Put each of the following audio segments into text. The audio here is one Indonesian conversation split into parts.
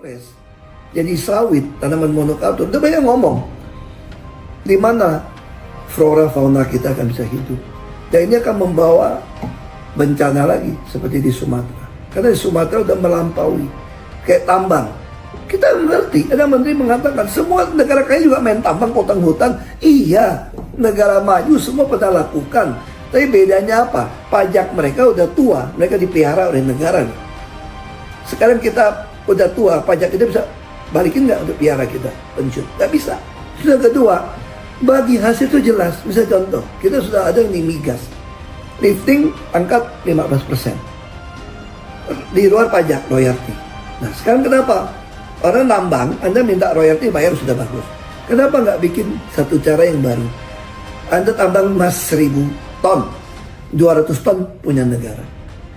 progres jadi sawit, tanaman monokultur, udah banyak ngomong di mana flora fauna kita akan bisa hidup. Dan ini akan membawa bencana lagi seperti di Sumatera. Karena di Sumatera udah melampaui kayak tambang. Kita mengerti, ada menteri mengatakan semua negara kaya juga main tambang, potong hutan. Iya, negara maju semua pernah lakukan. Tapi bedanya apa? Pajak mereka udah tua, mereka dipelihara oleh negara. Sekarang kita udah tua, pajak kita bisa balikin nggak untuk pelihara kita pensiun? Nggak bisa. Sudah kedua, bagi hasil itu jelas. Bisa contoh, kita sudah ada yang di migas, lifting angkat 15%. Di luar pajak, royalti. Nah sekarang kenapa? Orang nambang, Anda minta royalti bayar sudah bagus. Kenapa nggak bikin satu cara yang baru? Anda tambang emas 1000 ton, 200 ton punya negara.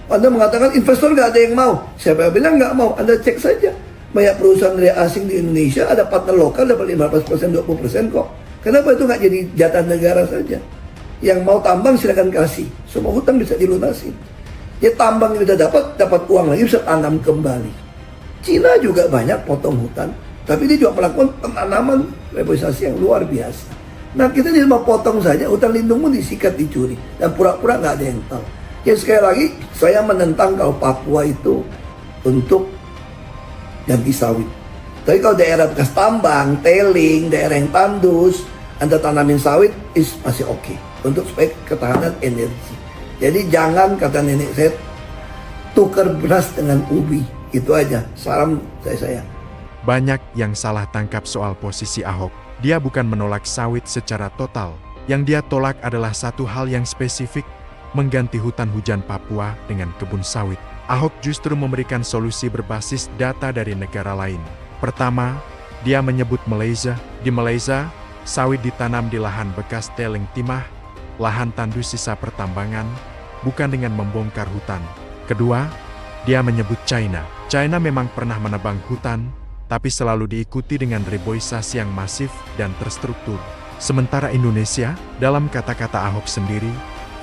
Anda mengatakan investor nggak ada yang mau. Siapa yang bilang nggak mau? Anda cek saja. Banyak perusahaan dari asing di Indonesia, ada partner lokal dapat 15%, 20% kok. Kenapa itu nggak jadi jatah negara saja? Yang mau tambang silakan kasih. Semua hutang bisa dilunasi. Ya tambang yang sudah dapat uang lagi bisa tanam kembali. Cina juga banyak potong hutan, tapi dia juga melakukan penanaman reforestasi yang luar biasa. Nah kita cuma potong saja, hutan lindung pun disikat, dicuri, dan pura-pura nggak ada yang tahu. Ya sekali lagi, saya menentang kalau Papua itu untuk ganti sawit. Tapi kalau daerah bekas tambang, tailing, daerah yang tandus, Anda tanamin sawit, masih oke. Untuk supaya ketahanan energi. Jadi jangan, kata nenek saya, tukar beras dengan ubi. Itu aja, salam saya. Banyak yang salah tangkap soal posisi Ahok. Dia bukan menolak sawit secara total. Yang dia tolak adalah satu hal yang spesifik, mengganti hutan hujan Papua dengan kebun sawit. Ahok justru memberikan solusi berbasis data dari negara lain. Pertama, dia menyebut Malaysia. Di Malaysia, sawit ditanam di lahan bekas tailing timah, lahan tandus sisa pertambangan, bukan dengan membongkar hutan. Kedua, dia menyebut China. China memang pernah menebang hutan, tapi selalu diikuti dengan reboisasi yang masif dan terstruktur. Sementara Indonesia, dalam kata-kata Ahok sendiri,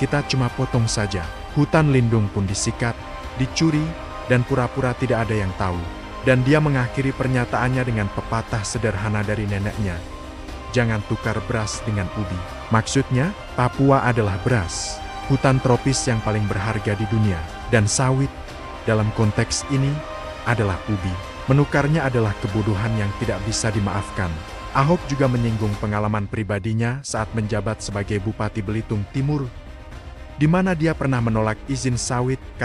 kita cuma potong saja. Hutan lindung pun disikat, dicuri, dan pura-pura tidak ada yang tahu. Dan dia mengakhiri pernyataannya dengan pepatah sederhana dari neneknya. Jangan tukar beras dengan ubi. Maksudnya, Papua adalah beras, hutan tropis yang paling berharga di dunia, dan sawit, dalam konteks ini, adalah ubi. Menukarnya adalah kebodohan yang tidak bisa dimaafkan. Ahok juga menyinggung pengalaman pribadinya saat menjabat sebagai Bupati Belitung Timur, di mana dia pernah menolak izin sawit karena